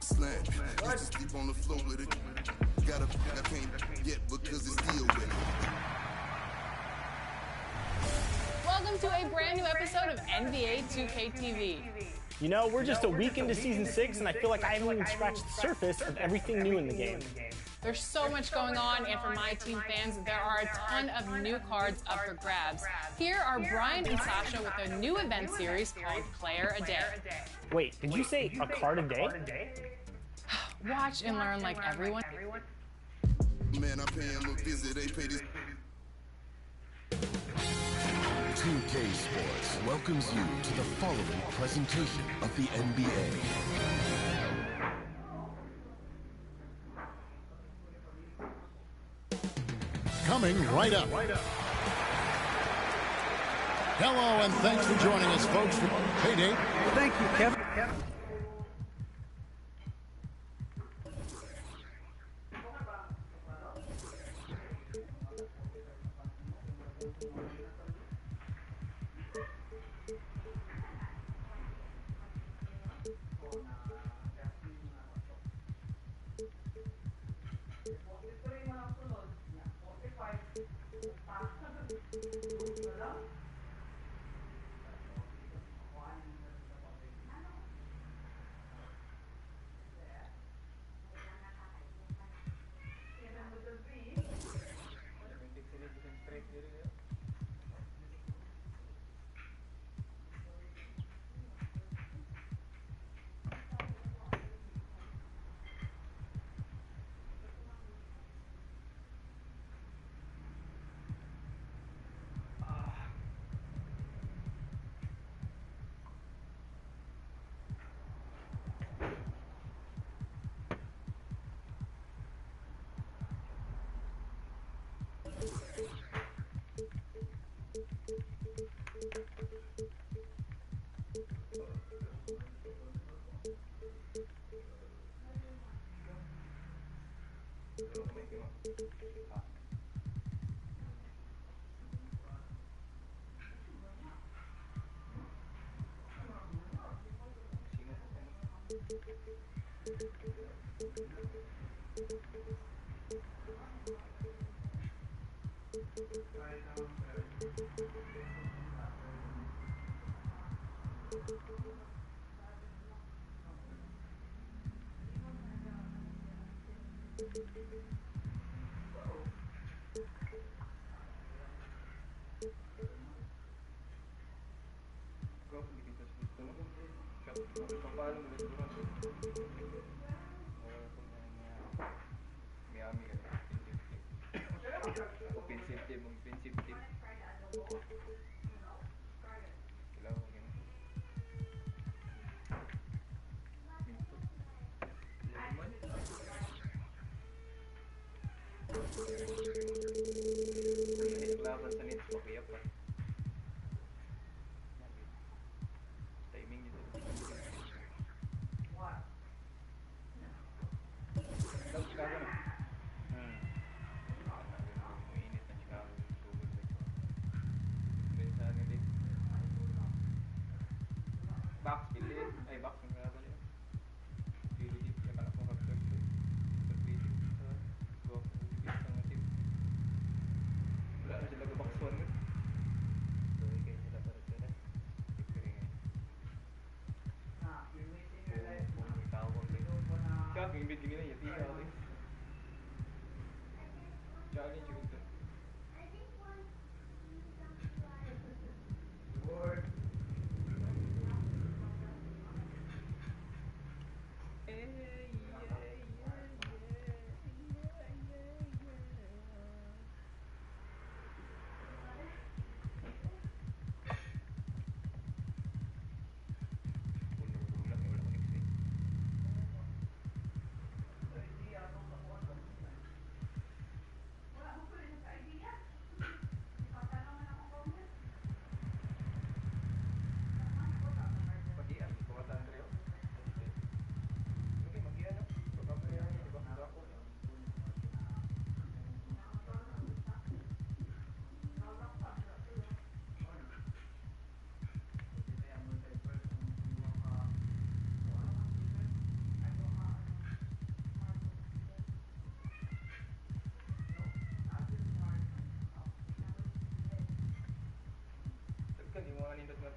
Slam. Used to sleep on the floor with it. Got a I can't get because it's still wet. Welcome to a brand new episode of NBA2K22. You know, we're just a week into Season 6, and I feel like I haven't even scratched the surface of everything new in the game. There's so much going on, and for my team fans, there are a ton of new cards up for grabs. Here are Brian and Sasha with a new event series called Player a Day. Wait, did you say a card a day? Watch and learn like everyone. Man, I pay him a visit, they pay this. 2K Sports welcomes you to the following presentation of the NBA. Coming right up. Hello, and thanks for joining us, folks, for Payday. Thank you, Kevin.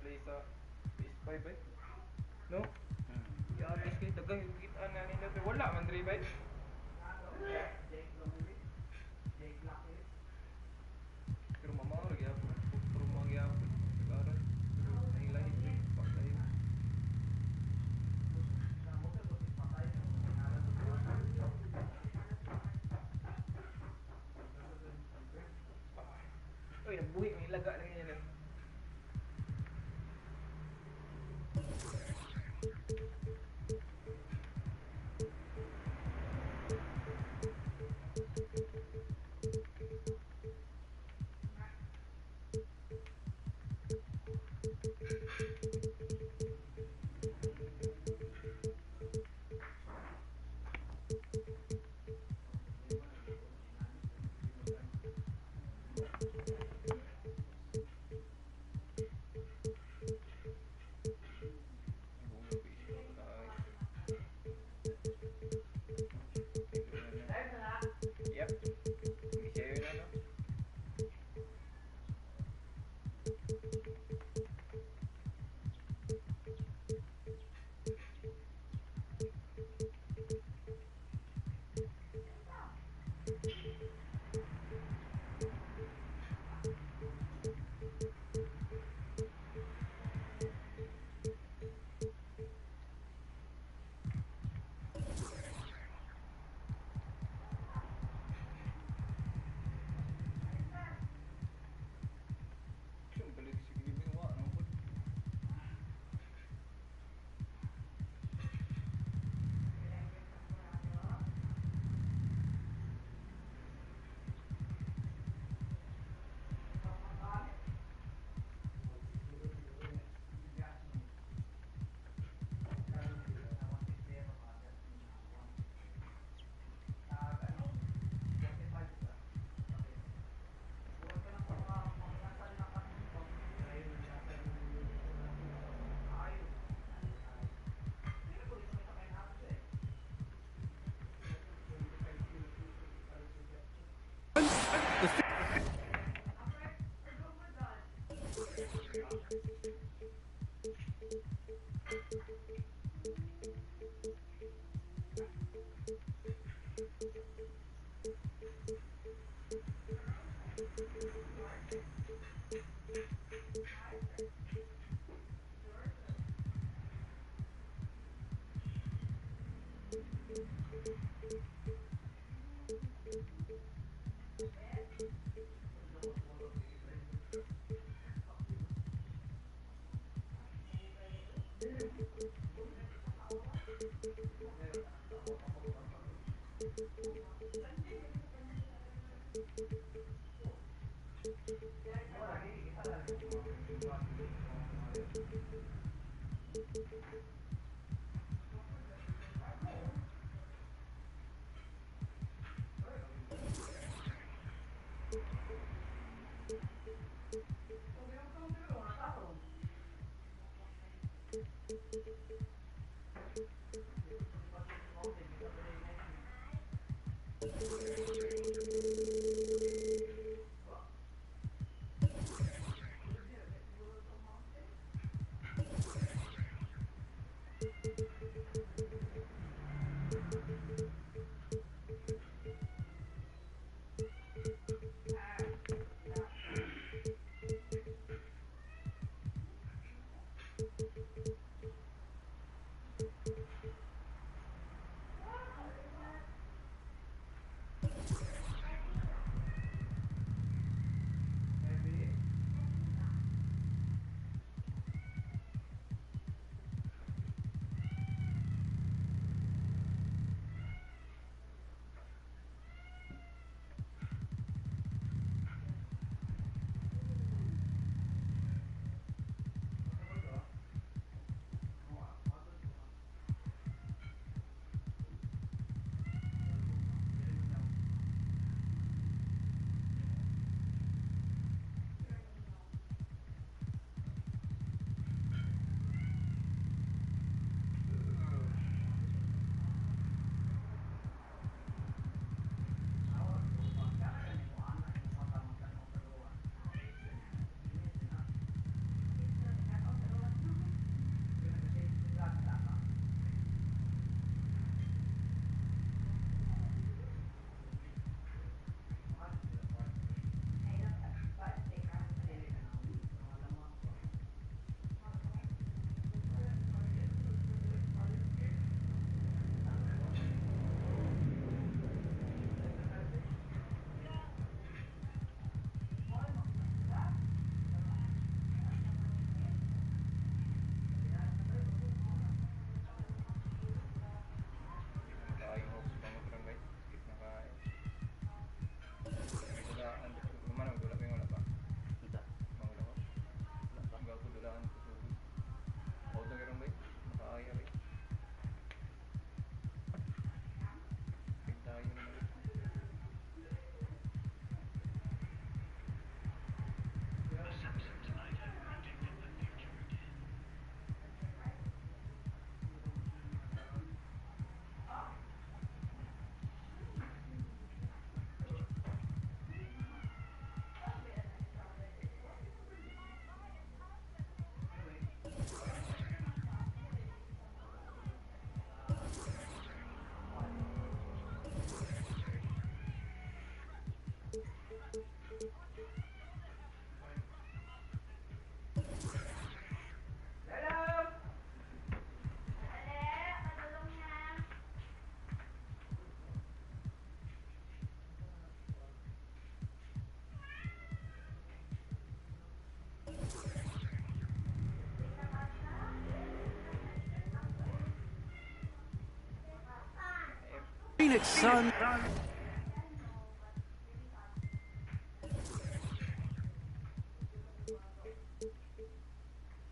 play sa PS5 eh. No? Ya alis kay daghan yung kita na nila pero wala man dre bay. Pero mama lagi ako. Pero magi ako. Nagaran. Pero nahilahin din patay. Uy, nagbuhi may laga lang yan. Yep. Share na no. Balik sige ni wa no pud. Phoenix Suns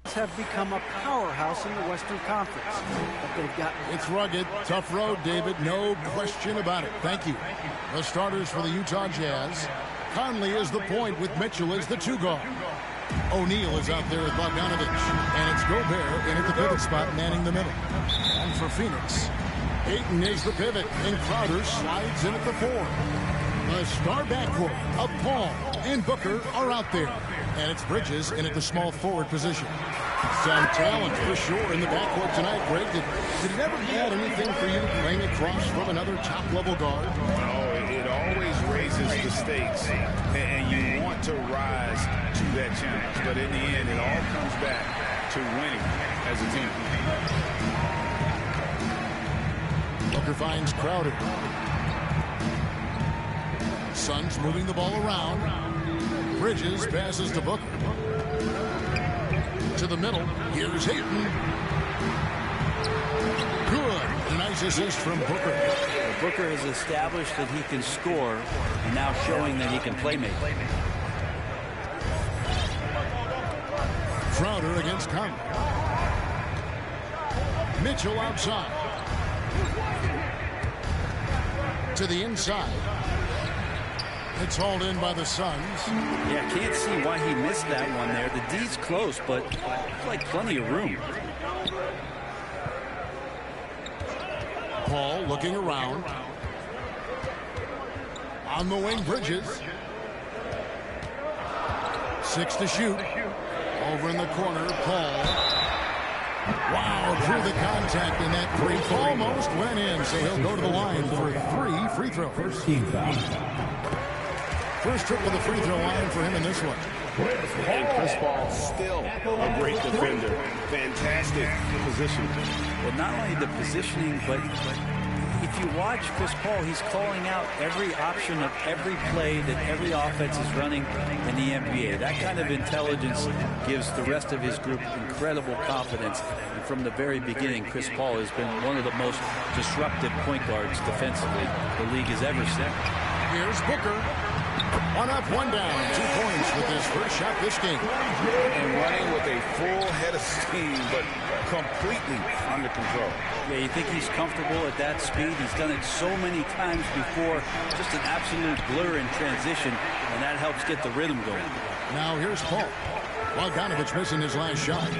have become a powerhouse in the Western Conference. But they've got... It's rugged, tough road, David. No question about it. Thank you. The starters for the Utah Jazz. Conley is the point with Mitchell as the 2 guard. O'Neal is out there with Bogdanovich. And it's Gobert in at the pivot spot, manning the middle. And for Phoenix, Ayton is the pivot, and Crowder slides in at the 4. The star backcourt of Paul and Booker are out there. And it's Bridges in at the small forward position. Some talent for sure in the backcourt tonight. Greg, did it ever add anything for you playing across from another top-level guard? Oh, it always raises the stakes, and you want to rise to that challenge. But in the end, it all comes back to winning as a team. Booker finds Crowder. Suns moving the ball around. Bridges passes to Booker. To the middle. Here's Ayton. Good. A nice assist from Booker. Booker has established that he can score, and now showing that he can play make. Crowder against Conley. Mitchell outside. To the inside. It's hauled in by the Suns. Yeah, can't see why he missed that one there. The D's close, but like plenty of room. Paul looking around. On the wing, Bridges. 6 to shoot. Over in the corner, Paul. Wow, through the contact in that 3. Almost went in, so he'll go to the line for 3 free throws. First trip to the free throw line for him in this one. And Chris Paul still a great defender. Fantastic position. Well, not only the positioning, but if you watch Chris Paul, he's calling out every option of every play that every offense is running in the NBA. That kind of intelligence gives the rest of his group incredible confidence. And from the very beginning, Chris Paul has been one of the most disruptive point guards defensively the league has ever seen. Here's Booker. 1 up, 1 down. 2 points with his first shot this game. And running with a full head of steam, but completely under control. Yeah, you think he's comfortable at that speed. He's done it so many times before. Just an absolute blur in transition, and that helps get the rhythm going. Now here's Paul. Bogdanovich missing his last shot.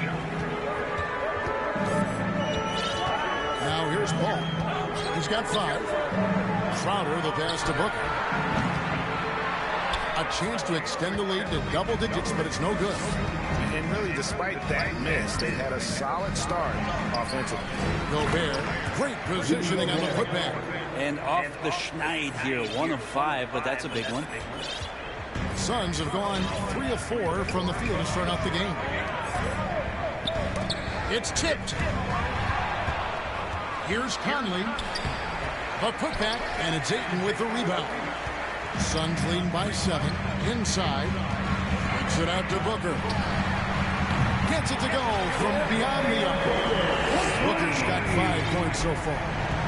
Now here's Paul. He's got 5. Crowder, the pass to Booker. A chance to extend the lead to double digits, but it's no good. And really, despite that miss, they had a solid start offensively. Gobert, great positioning on the putback. And off the schneid here, 1 of 5, but that's a big one. Suns have gone 3 of 4 from the field to start out the game. It's tipped. Here's Conley. The putback, and it's Ayton with the rebound. Suns leading by 7. Inside. Kicks it out to Booker. Gets it to go from beyond the arc. Booker's got 5 points so far.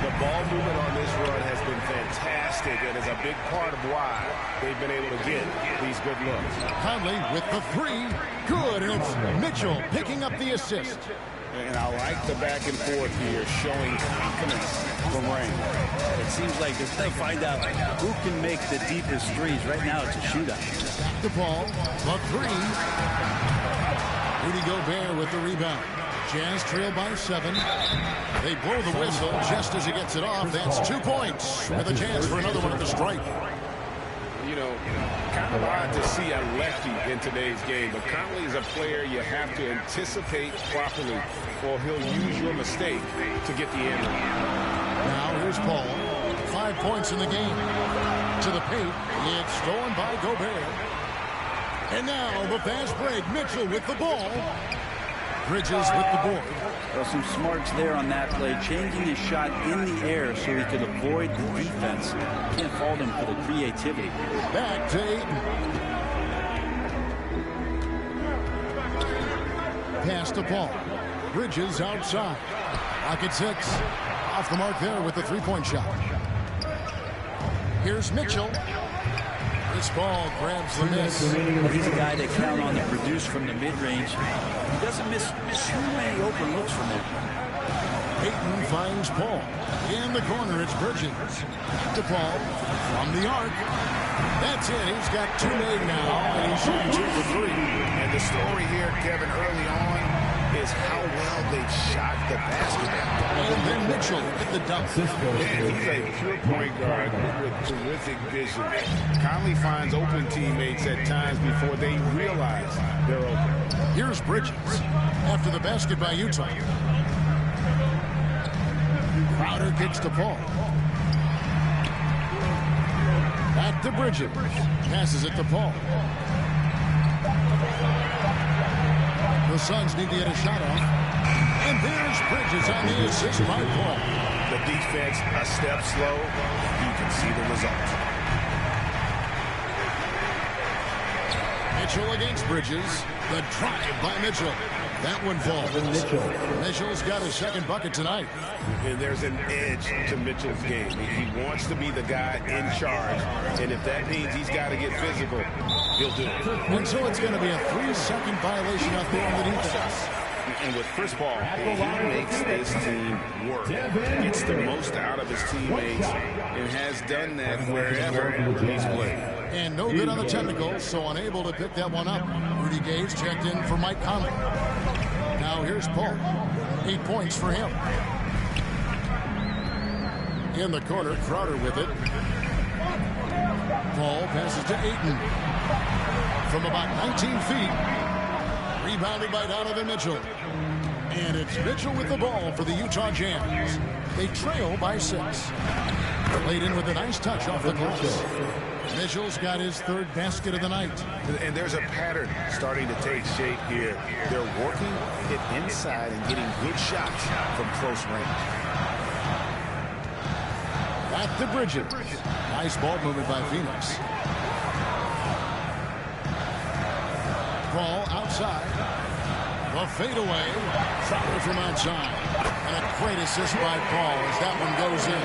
The ball movement on this run has been fantastic and is a big part of why they've been able to get these good looks. Conley with the 3. Good, and it's Mitchell picking up the assist. And I like the back and forth here, showing confidence from Rain. It seems like they're trying to find out who can make the deepest threes. Right now, it's a shootout. Back to Paul. The 3. Rudy Gobert with the rebound. Jazz trail by 7. They blow the whistle just as he gets it off. That's 2 points with a chance for another one at the stripe. You know, kind of odd to see a lefty in today's game, but Conley is a player you have to anticipate properly, or he'll use your mistake to get the end. Now here's Paul. 5 points in the game. To the paint. It's stolen by Gobert. And now the fast break. Mitchell with the ball. Bridges with the board. Well, some smarts there on that play, changing his shot in the air so he could avoid the defense. Can't fault him for the creativity. Back to Ayton. Pass to Paul. Bridges outside. Lock at 6. Off the mark there with the 3-point shot. Here's Mitchell. This ball grabs the miss. He's a guy they count on to produce from the mid-range. He doesn't miss too many open looks from there. Peyton finds Paul. In the corner, it's Bridges. To Paul from the arc. That's it. He's got 2 made now, and he's shooting 2 for 3. And the story here, Kevin, early on is how well they shot the basketball. And then Mitchell hit the dunk. And he's a pure point guard with terrific vision. Conley finds open teammates at times before they realize they're open. Here's Bridges after the basket by Utah. Crowder kicks to Paul. Back to Bridges. Passes it to Paul. The Suns need to get a shot off. And there's Bridges on the assist by Paul. The defense a step slow. You can see the result. Mitchell against Bridges. The drive by Mitchell. That one falls. Mitchell's got his second bucket tonight. And there's an edge to Mitchell's game. He wants to be the guy in charge. And if that means he's got to get physical, he'll do it. And so it's going to be a 3-second violation out there on the defense. And with Chris Paul, he makes this team work. Gets the most out of his teammates and has done that wherever he's played. And no good on the technical, so unable to pick that one up. Rudy Gage checked in for Mike Conley. Now here's Paul. 8 points for him. In the corner, Crowder with it. Paul passes to Ayton. From about 19 feet. Rebounded by Donovan Mitchell. And it's Mitchell with the ball for the Utah Jazz. They trail by 6. Laid in with a nice touch off the glass. Mitchell's got his 3rd basket of the night. And there's a pattern starting to take shape here. They're working it inside and getting good shots from close range. Back to Bridges. Nice ball movement by Phoenix. Paul outside. The fadeaway. Crowder from outside. And a great assist by Paul as that one goes in.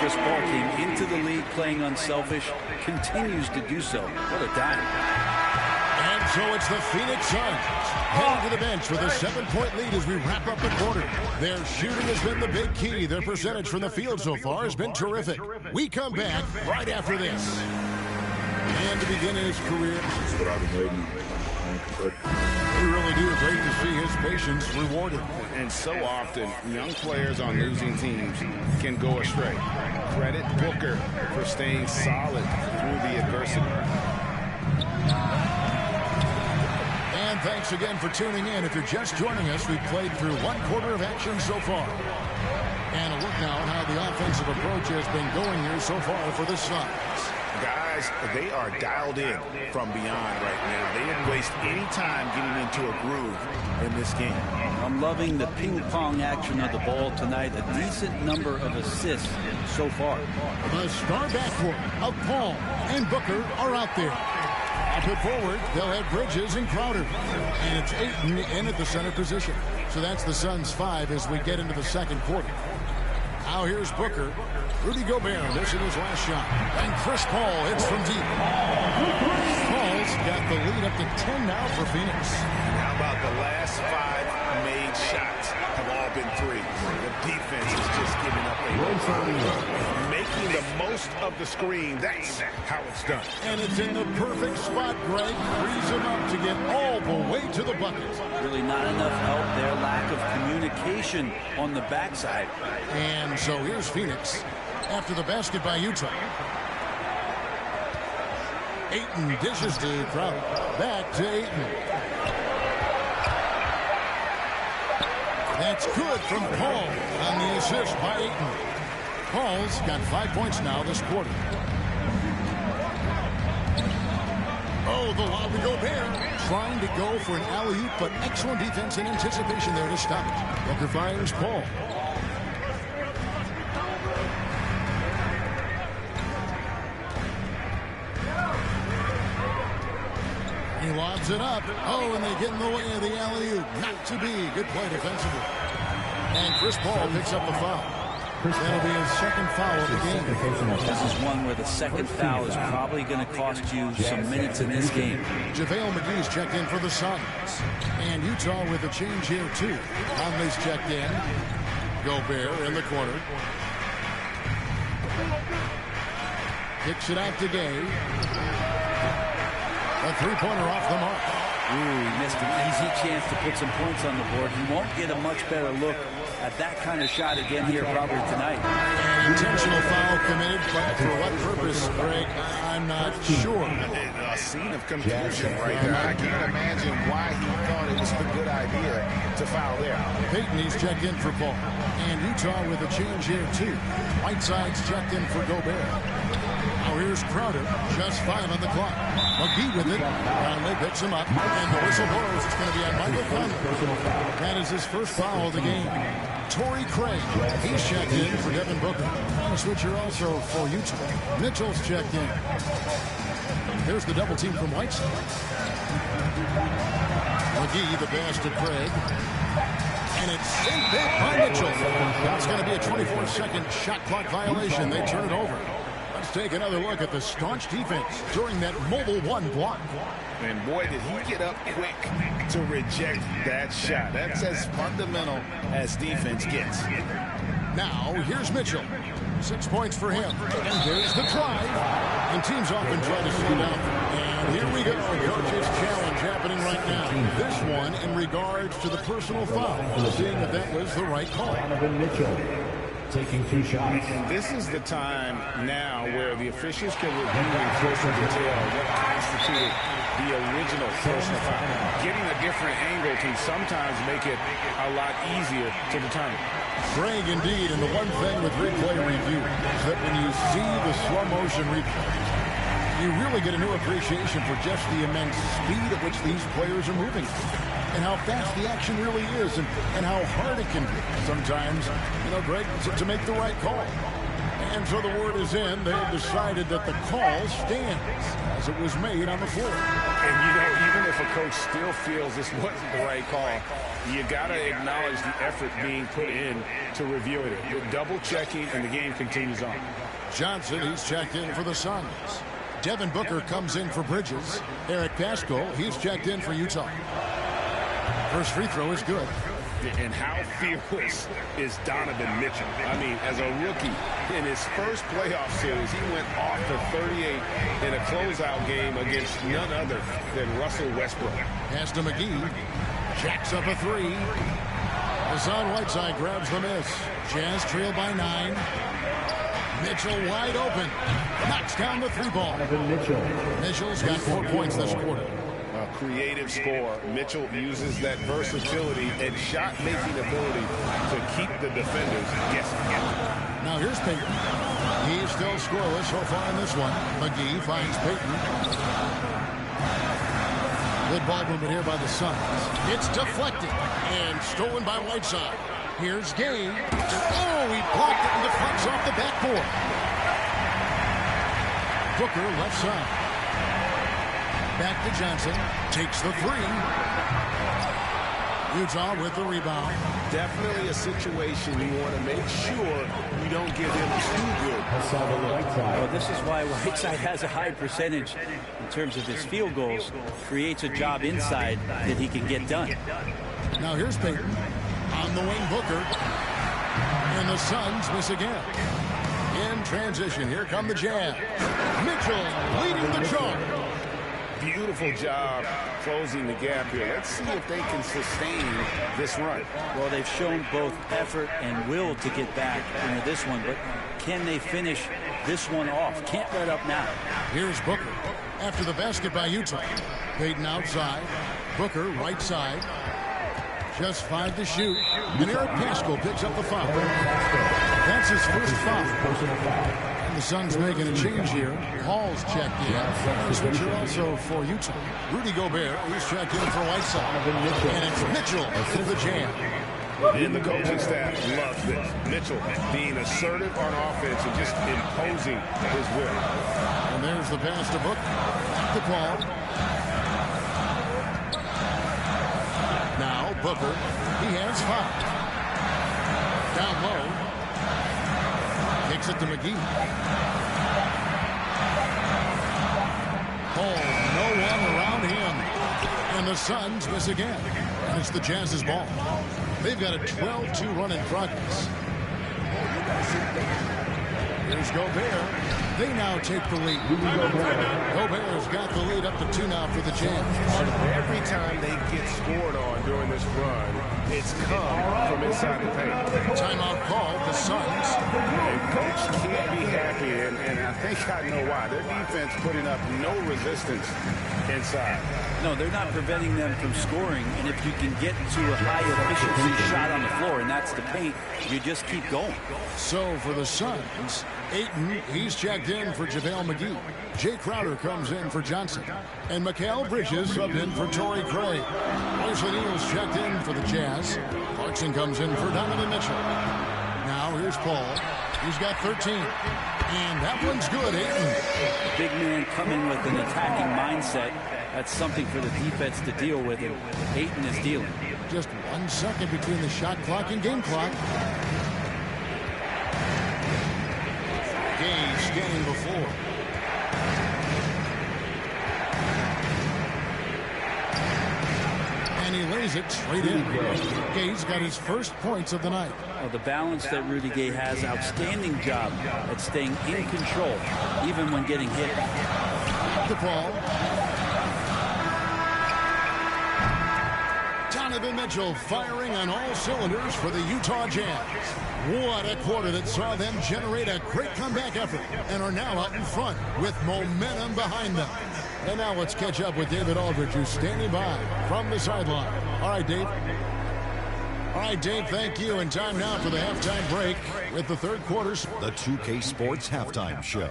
Chris Paul came into the league playing unselfish, continues to do so. What a dime. And so it's the Phoenix Suns heading to the bench with a 7-point lead as we wrap up the quarter. Their shooting has been the big key. Their percentage from the field so far has been terrific. We come back right after this. And to begin his career, we really do. Great to see his patience rewarded. And so often, young players on losing teams can go astray. Credit Booker for staying solid through the adversity. And thanks again for tuning in. If you're just joining us, we've played through 1 quarter of action so far. And a look now at how the offensive approach has been going here so far for the Suns. Guys, they are dialed in from beyond right now. They didn't waste any time getting into a groove in this game. I'm loving the ping-pong action of the ball tonight. A decent number of assists so far. The star backcourt of Paul and Booker are out there. Up it forward, they'll have Bridges and Crowder. And it's Ayton in at the center position. So that's the Suns' 5 as we get into the second quarter. Now here's Booker. Rudy Gobert missing his last shot. And Chris Paul hits from deep. Paul's got the lead up to 10 now for Phoenix. How about the last 5 made shots have all been threes? The defense is just giving up a making the most of the screen. That's how it's done. And it's in the perfect spot. Greg frees him up to get all the way to the bucket. Really not enough help there. Lack of communication on the backside. And so here's Phoenix after the basket by Utah. Ayton dishes to Crowder. Back to Ayton. That's good from Paul on the assist by Ayton. Paul's got 5 points now this quarter. Oh, the lob to Gobert. Trying to go for an alley-oop, but excellent defense and anticipation there to stop it. Booker finds Paul. He lobs it up. Oh, and they get in the way of the alley-oop. Not to be. Good play defensively. And Chris Paul picks up the foul. That'll be his second foul of the game. This is one where the second foul is probably going to cost you some minutes in this game. JaVale McGee's checked in for the Suns. And Utah with a change here, too. Conley's checked in. Gobert in the corner. Kicks it out to Gay. A three-pointer off the mark. Ooh, he missed an easy chance to put some points on the board. He won't get a much better look at that kind of shot again here probably tonight. An intentional foul committed, but for what purpose, Greg, I'm not sure. A scene of confusion right there. I can't imagine why he thought it was a good idea to foul there. Payton, he's checked in for Paul. And Utah with a change here, too. Whiteside's checked in for Gobert. Now here's Crowder, just 5 on the clock. McGee with it. Conley picks him up. And the whistle blows. It's going to be on Michael Conley. That is his first foul of the game. Torrey Craig, he's checked in for Devin Booker. A switcher also for Utah. Mitchell's checked in. There's the double team from Whiteside. McGee, the pass to Craig. And it's sent back by Mitchell. That's going to be a 24-second shot clock violation. They turn it over. Let's take another look at the staunch defense during that mobile one block. And boy, did he get up quick to reject that shot. That's as fundamental as defense gets. Now, here's Mitchell. 6 points for him. And there's the try. And teams often try to slow down. And here we go. Coach's challenge happening right now. This one in regards to the personal foul. Seeing if that was the right call. Mitchell taking 2 shots. And this is the time now where the officials can review in closer detail what constituted the original personal foul. Getting a different angle can sometimes make it a lot easier to determine. Craig, indeed, and the one thing with replay review is that when you see the slow motion replay, you really get a new appreciation for just the immense speed at which these players are moving and how fast the action really is and how hard it can be sometimes, Greg, to make the right call. And so the word is in. They have decided that the call stands as it was made on the floor. And, even if a coach still feels this wasn't the right call, you got to acknowledge the effort being put in to reviewing it. You're double-checking, and the game continues on. Johnson, he's checked in for the Suns. Devin Booker comes in for Bridges. Eric Paschal, he's checked in for Utah. First free throw is good. And how fearless is Donovan Mitchell? I mean, as a rookie, in his first playoff series, he went off for 38 in a closeout game against none other than Russell Westbrook. Pass to McGee. Jacks up a 3. Hassan Whiteside grabs the miss. Jazz trail by 9. Mitchell wide open. Knocks down the 3-ball. Mitchell's got 4 points this quarter. A creative score. Mitchell uses that versatility and shot-making ability to keep the defenders guessing. Now here's Payton. He's still scoreless so far in this one. McGee finds Payton. Good ball movement here by the Suns. It's deflected and stolen by Whiteside. Here's Gay. Oh, he blocked it and deflects off the backboard. Booker left side. Back to Johnson. Takes the 3. Utah with the rebound. Definitely a situation you want to make sure you don't give him too good. Well, this is why Whiteside has a high percentage in terms of his field goals. Creates a job inside that he can get done. Now here's Payton. On the wing, Booker. And the Suns miss again. In transition, here come the Jazz. Mitchell leading the charge. Beautiful job closing the gap here. Let's see if they can sustain this run. Well, they've shown both effort and will to get back into this one, but can they finish this one off? Can't let up now. Here's Booker after the basket by Utah. Payton outside. Booker right side. Just 5 to shoot. And Eric Paschal picks up the foul. That's his first foul. The Suns making a change here. Hall's checked in. The switcher also for Utah. Rudy Gobert, he's checked in for Whiteside. And it's Mitchell with the jam. And the coaching staff loves this. Mitchell being assertive on offense and just imposing his will. And there's the pass to Booker. Back to Paul. Now Booker, he has 5. Down low. Takes it to McGee. Oh, no one around him. And the Suns miss again. And it's the Jazz's ball. They've got a 12-2 run in progress. Here's Gobert. They now take the lead. Gobert's got the lead up to 2 now for the Jazz. Every time they get scored on during this run, it's come from inside the paint. Timeout called, the Suns. And coach can't be happy, and I think I know why. Their defense putting up no resistance inside. No, they're not preventing them from scoring, and if you can get to a high-efficiency shot on the floor, and that's the paint, you just keep going. So for the Suns, Ayton, he's checked in for JaVale McGee. Jay Crowder comes in for Johnson. And Mikal Bridges subbed in for Torrey Craig. Wesley Neal's checked in for the Jazz. Clarkson comes in for Donovan Mitchell. Now here's Paul. He's got 13. And that one's good, Ayton. Big man coming with an attacking mindset. That's something for the defense to deal with, and Ayton is dealing. Just 1 second between the shot clock and game clock. Gay scanning before. And he lays it straight in. Gay's got his first points of the night. Well, the balance that Rudy Gay has, outstanding job at staying in control, even when getting hit. The ball. Donovan Mitchell firing on all cylinders for the Utah Jazz. What a quarter that saw them generate a great comeback effort and are now out in front with momentum behind them. And now let's catch up with David Aldridge, who's standing by from the sideline. All right, Dave. All right, Dave, thank you. And time now for the halftime break with the third quarter. The 2K Sports Halftime Show.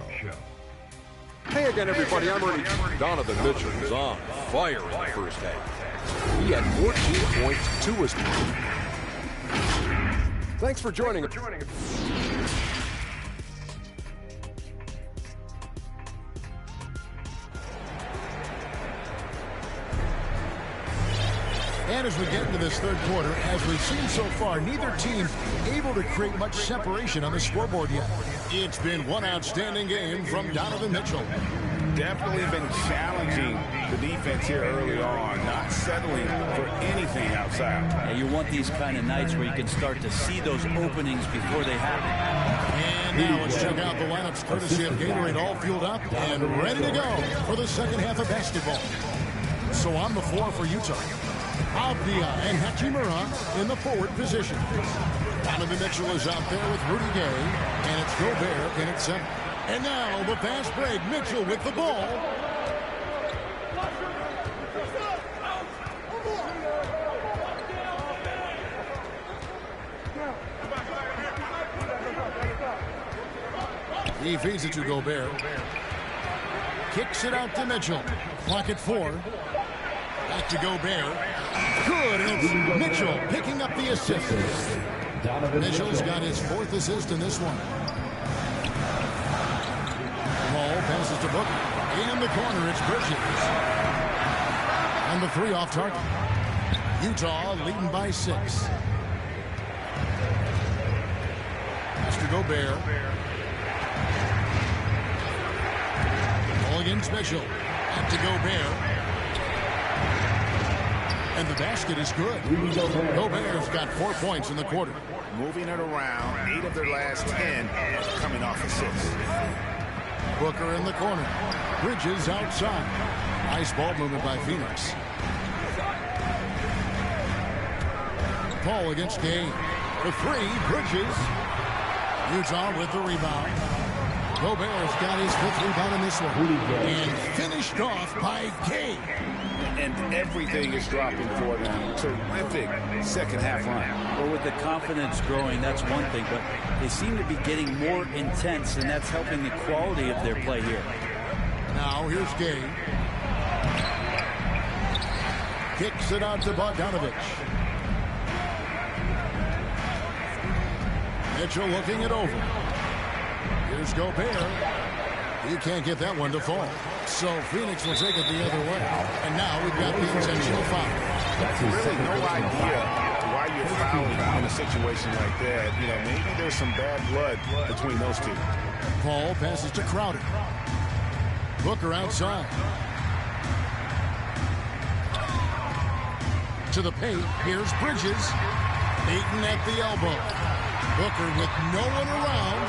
Hey again, everybody. I'm Ernie. Donovan Mitchell was on fire in the first half. He had 14 points, 2 assists. Thanks for joining us. And as we get into this third quarter, as we've seen so far, neither team able to create much separation on the scoreboard yet. It's been one outstanding game from Donovan Mitchell. Definitely been challenging the defense here early on, not settling for anything outside. Yeah, you want these kind of nights where you can start to see those openings before they happen. And now let's check out the lineups courtesy of Gatorade, all fueled up and ready to go for the second half of basketball. So on the floor for Utah, Avdia and Hachimura in the forward position. Donovan Mitchell is out there with Rudy Gay, and it's Gobert in at center. And now the fast break. Mitchell with the ball. He feeds it to Gobert. Kicks it out to Mitchell. Clock at 4. Back to Gobert. Good. And it's Mitchell picking up the assist. Mitchell's got his 4th assist in this one. Ball passes to Booker. In the corner, it's Bridges. And the 3 off target. Utah leading by 6. Pass to Gobert. Ball against Mitchell. Back to Gobert. And the basket is good. Gobert's got 4 points in the quarter. Moving it around, 8 of their last 10 coming off assists. Booker in the corner. Bridges outside. Nice ball movement by Phoenix. Paul against Gay. The 3, Bridges. Utah with the rebound. Gobert's got his 5th rebound in this one. And finished off by Gay. And everything is dropping for them. Terrific second half run. Well, with the confidence growing, that's one thing, but they seem to be getting more intense, and that's helping the quality of their play here. Now here's Gay. Kicks it out to Bogdanovich. Mitchell looking it over. Here's Gobert. You can't get that one to fall. So Phoenix will take it the other way. And now we've got the intentional foul. That's really no idea why you're fouling a situation like that, you know, maybe there's some bad blood between those two. Paul passes to Crowder. Booker outside. To the paint. Here's Bridges. Ayton at the elbow. Booker with no one around.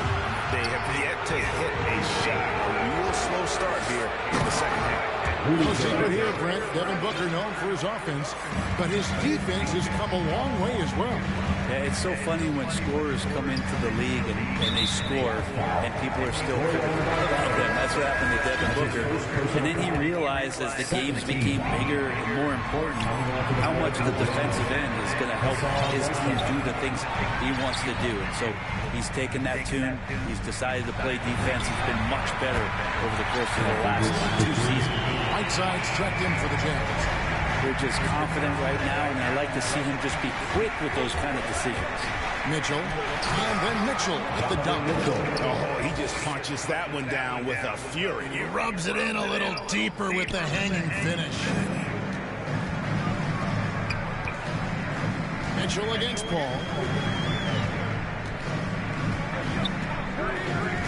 They have yet to hit a shot. A real slow start here in the second half. No secret here, Brent. Devin Booker known for his offense, but his defense has come a long way as well. Yeah, it's so funny when scorers come into the league and they score, and people are still critical of them. That's what happened to Devin Booker. And then he realized as the games became bigger and more important, how much the defensive end is going to help his team do the things he wants to do. And so he's taken that tune. He's decided to play defense. He's been much better over the course of the last 2 seasons. Whiteside's checked in for the Jazz. They're just confident right now, and I like to see him just be quick with those kind of decisions. Mitchell, and then Mitchell at the dunk. Oh, he just punches that one down with a fury. He rubs it in a little deeper with the hanging finish. Mitchell against Paul.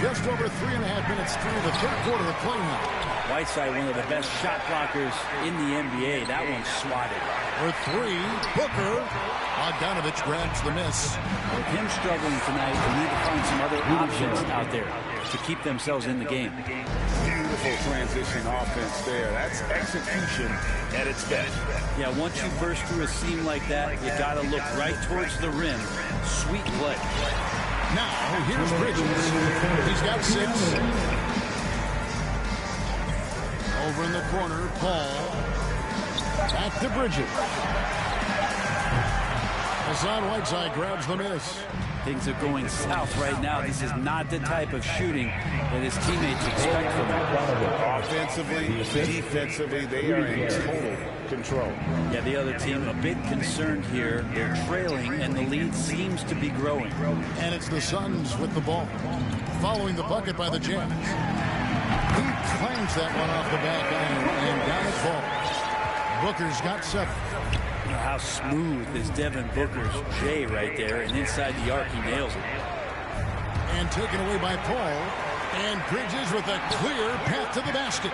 Just over 3.5 minutes through the third quarter of play now. Whiteside, one of the best shot blockers in the NBA. That one's swatted. For 3, Booker. Bogdanovich grabs the miss. With him struggling tonight, they need to find some other options out there to keep themselves in the game. Beautiful transition offense there. That's execution at its best. Yeah, once you burst through a seam like that, you got to look right towards the rim. Sweet play. Now, here's Bridges. He's got 6. Over in the corner, Paul. Back to Bridges. Hassan Whiteside grabs the miss. Things are going south right now. This is not the type of shooting that his teammates expect from him. Offensively, defensively, they are in total control. Yeah, the other team a bit concerned here. They're trailing, and the lead seems to be growing. And it's the Suns with the ball. Following the bucket by the Jazz. He clangs that one off the back iron and down it falls. Booker's got 7. You know how smooth is Devin Booker's J right there, and inside the arc he nails it. And taken away by Paul, and Bridges with a clear path to the basket.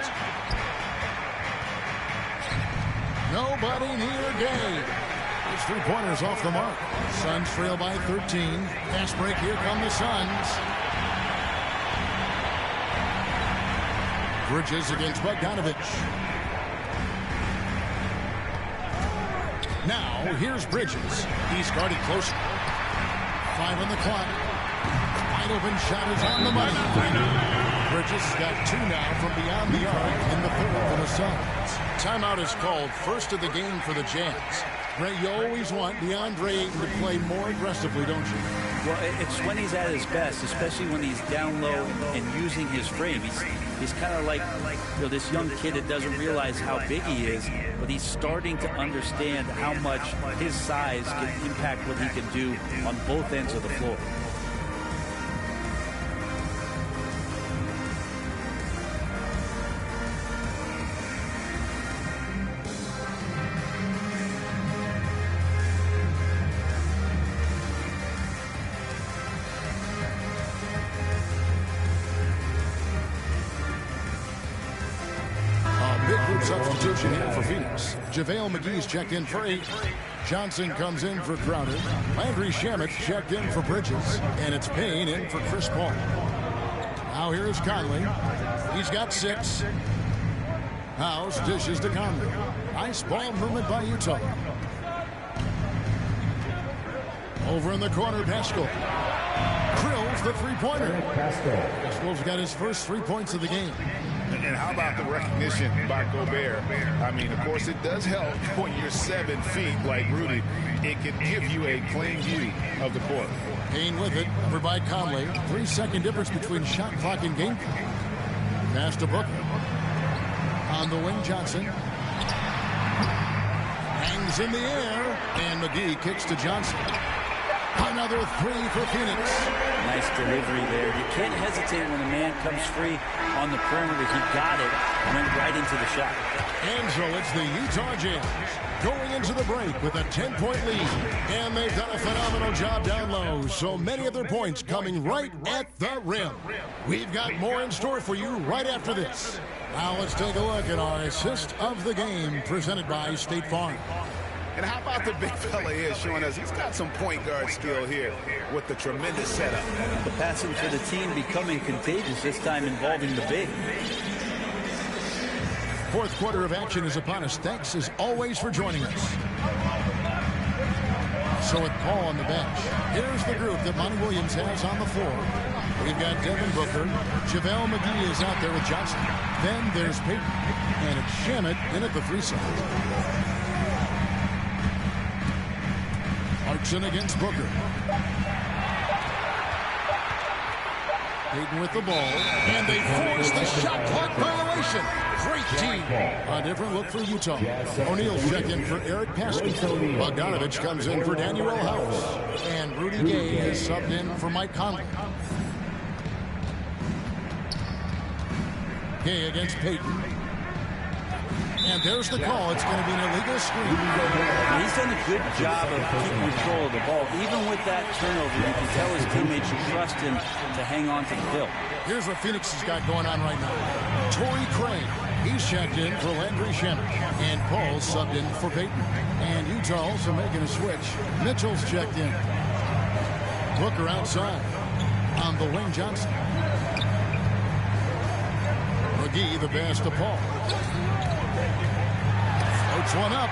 Nobody near Gay. His 3-pointers off the mark. Suns trail by 13. Fast break, here come the Suns. Bridges against Bogdanovich. Now, here's Bridges. He's guarded closer. 5 on the clock. Wide open shot is on the money. Bridges has got 2 now from beyond the arc in the third for the Suns. Timeout is called, first of the game for the Jazz. Ray, you always want DeAndre Ayton to play more aggressively, don't you? Well, it's when he's at his best, especially when he's down low and using his frame. He's kind of like, you know, this young kid that doesn't realize how big he is, but he's starting to understand how much his size can impact what he can do on both ends of the floor. Substitution here for Phoenix. JaVale McGee's checked in for 8. Johnson comes in for Crowder. Landry Shamet checked in for Bridges. And it's Payne in for Chris Paul. Now here's Conley. He's got 6. House dishes to Conley. Nice ball movement by Utah. Over in the corner, Pascal. Drills the 3-pointer. Pascal's got his first 3 points of the game. And how about the recognition by Gobert? I mean, of course, it does help when you're 7 feet like Rudy. It can give you a plain view of the court. Payne with it, over by Conley. 3-second difference between shot clock and game clock. Pass to Booker. On the wing, Johnson. Hangs in the air, and McGee kicks to Johnson. Another three for Phoenix. Nice delivery there. You can't hesitate when a man comes free on the perimeter. He got it and went right into the shot. And so it's the Utah Jazz going into the break with a 10-point lead. And they've done a phenomenal job down low. So many of their points coming right at the rim. We've got more in store for you right after this. Now let's take a look at our assist of the game presented by State Farm. And how about the big fella here showing us he's got some point guard skill here with the tremendous setup. The passing for the team becoming contagious, this time involving the big. Fourth quarter of action is upon us. Thanks as always for joining us. So with Paul on the bench, here's the group that Monty Williams has on the floor. We've got Devin Booker. JaVale McGee is out there with Johnson. Then there's Payton. And it's Shamet in at the 3 side. Clarkson against Booker. Payton with the ball. And they force the shot clock violation. Great team. A different look for Utah. O'Neal check in for Eric Paschal. Bogdanovich comes in for Daniel House. And Rudy Gay is subbed in for Mike Conley. Gay against Payton. And there's the call. It's going to be an illegal screen. He's done a good job of keeping control of the ball. Even with that turnover, you can tell his teammates trust him to hang on to the hill. Here's what Phoenix has got going on right now. Torrey Craig. He's checked in for Landry Shamet. And Paul's subbed in for Payton. And Utah also making a switch. Mitchell's checked in. Booker outside on the wing. Johnson. McGee the pass to Paul. Floats one up.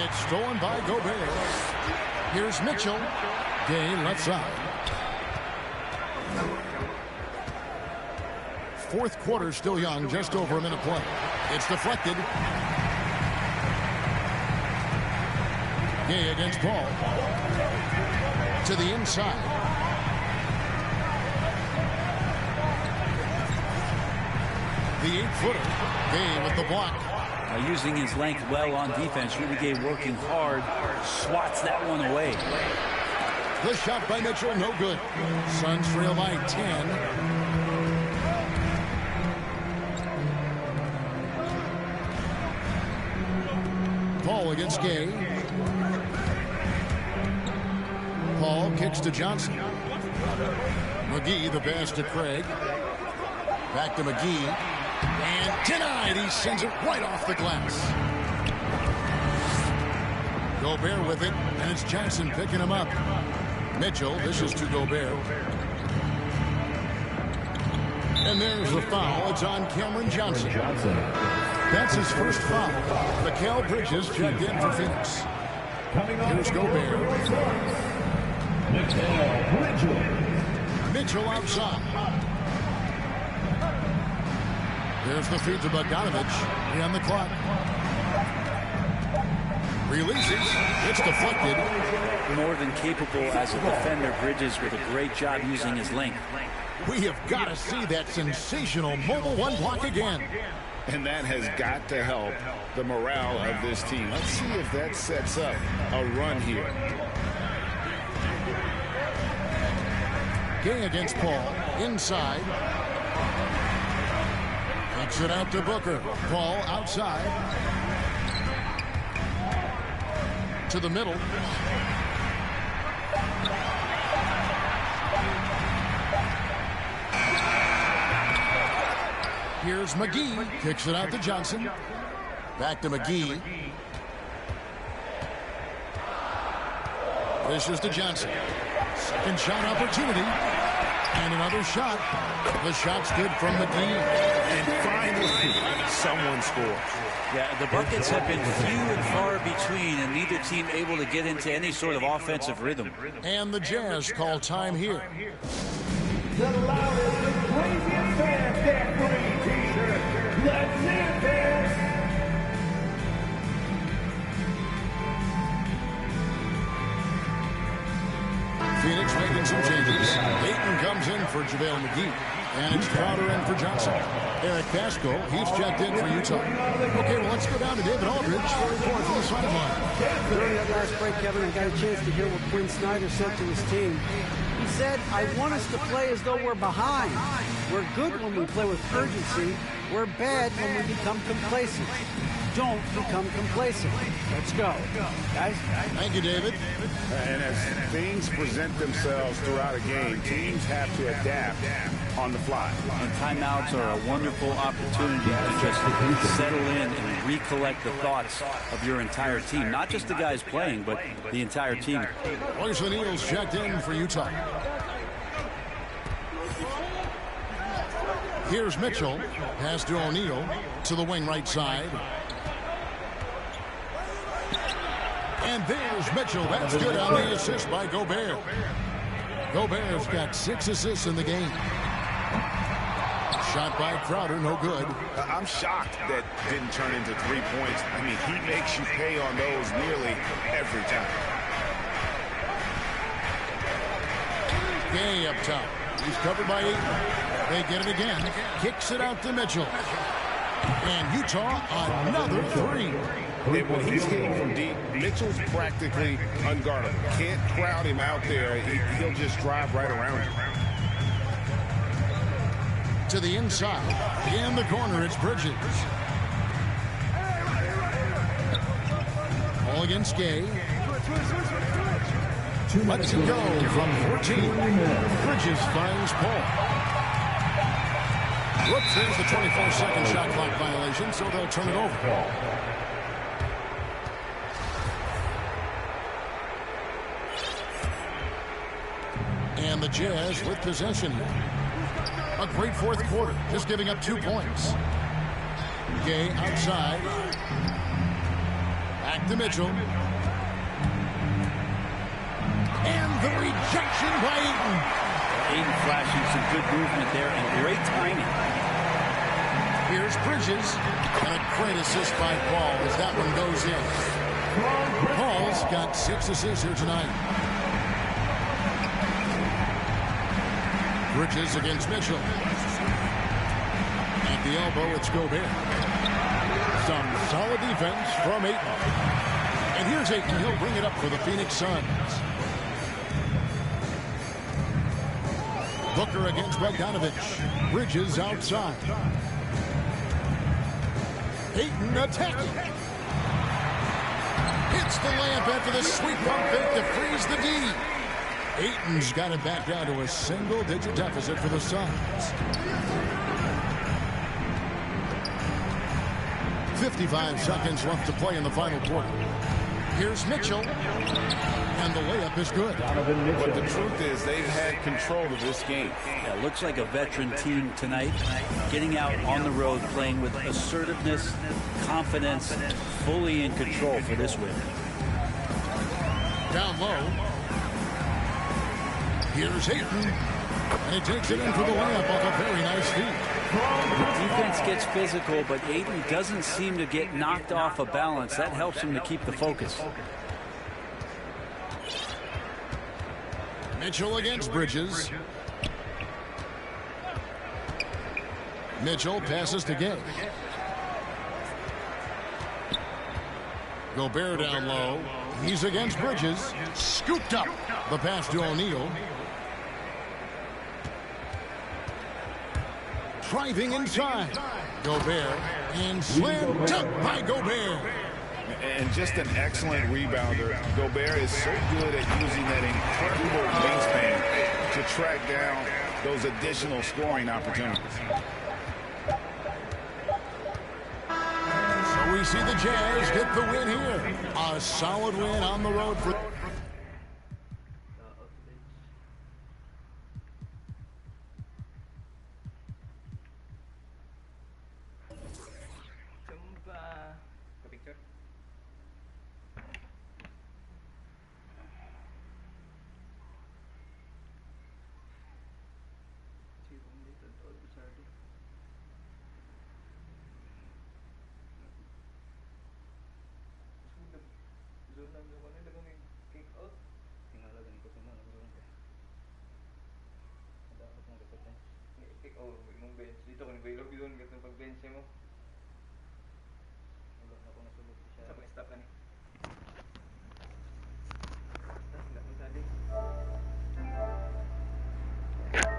It's stolen by Gobert. Here's Mitchell. Gay left side. Fourth quarter still young, just over a minute play. It's deflected. Gay against Paul. To the inside. The 8-footer. Gay with the block. Using his length well on defense. Rudy Gay working hard. Swats that one away. The shot by Mitchell, no good. Suns trail by 10. Paul against Gay. Paul kicks to Johnson. McGee the pass to Craig. Back to McGee. And denied. He sends it right off the glass. Gobert with it, and it's Johnson picking him up. Mitchell, this is to Gobert. And there's the foul. It's on Cameron Johnson. That's his first foul. Mikal Bridges checked in for Phoenix. Here's Gobert. Mitchell outside. There's the feed to Bogdanovich. On the clock. Releases. It's deflected. More than capable as a defender. Bridges with a great job using his length. We have got to see that sensational mobile one block again. And that has got to help the morale of this team. Let's see if that sets up a run here. Gay against Paul. Inside. Takes it out to Booker. Paul outside. To the middle. Here's McGee. Kicks it out to Johnson. Back to McGee. This is to Johnson. Second shot opportunity. And another shot. The shot's good from McGee. And finally, someone scores. Yeah, the buckets have been few and far between, and neither team able to get into any sort of offensive rhythm. And the Jazz call time here. The loudest and craziest fans get free t-shirts. Let's see it, fans! Phoenix making some changes. Payton comes in for JaVale McGee. And it's Crowder in for Johnson. Eric Pascal, he's checked in for Utah. Okay, well, let's go down to David Aldridge for a report from the sideline. During that last break, Kevin, I got a chance to hear what Quinn Snyder said to his team. He said, I want us to play as though we're behind. We're good when we play with urgency. We're bad when we become complacent. Don't become complacent. Let's go. Guys? Thank you, David. And as things present themselves throughout a game, teams have to adapt on the fly. And timeouts are a wonderful opportunity to just settle in and recollect the thoughts of your entire team. Not just the guys playing, but the entire team. Royce O'Neal's checked in for Utah. Here's Mitchell. Pass to O'Neal to the wing right side. And there's Mitchell. That's good on the assist by Gobert. Gobert's got 6 assists in the game. Shot by Crowder, no good. I'm shocked that didn't turn into 3 points. I mean, he makes you pay on those nearly every time. Gay up top. He's covered by 8. They get it again. Kicks it out to Mitchell. And Utah, another 3. And when he's hitting from deep, Mitchell's practically unguardable. Can't crowd him out there. He'll just drive right around him. To the inside. In the corner, it's Bridges. All against Gay. Let's go from 14. Bridges finds Paul. Whoops, there's the 24-second shot clock violation, so they'll turn it over. And the Jazz with possession here. A great fourth quarter, just giving up 2 points. Gay outside. Back to Mitchell. And the rejection by Ayton. Ayton flashing some good movement there and great timing. Here's Bridges. And a great assist by Paul as that one goes in. Paul's got 6 assists here tonight. Bridges against Mitchell. At the elbow, it's Gobert. Some solid defense from Ayton. And here's Ayton. He'll bring it up for the Phoenix Suns. Booker against Bogdanovich. Bridges outside. Ayton attacking. Hits the layup after the sweet pump fake to freeze the D. Ayton's got it back down to a single-digit deficit for the Suns. 55 seconds left to play in the final quarter. Here's Mitchell. And the layup is good. But the truth is they've had control of this game. Yeah, looks like a veteran team tonight. Getting out on the road, playing with assertiveness, confidence, fully in control for this win. Down low. Here's Ayton. And he takes it in for the layup off a very nice feed. The defense gets physical, but Ayton doesn't seem to get knocked off a balance. That helps him to keep the focus. Mitchell against Bridges. Mitchell passes to Gay. Gobert down low. He's against Bridges. Scooped up. The pass to O'Neal. Driving inside. Gobert. And slam dunk by Gobert. And just an excellent rebounder. Gobert is so good at using that incredible wingspan to track down those additional scoring opportunities. So we see the Jazz get the win here. A solid win on the road for... Oh, imong bench. Dito, kung bailog yun, gatong pag-bench mo.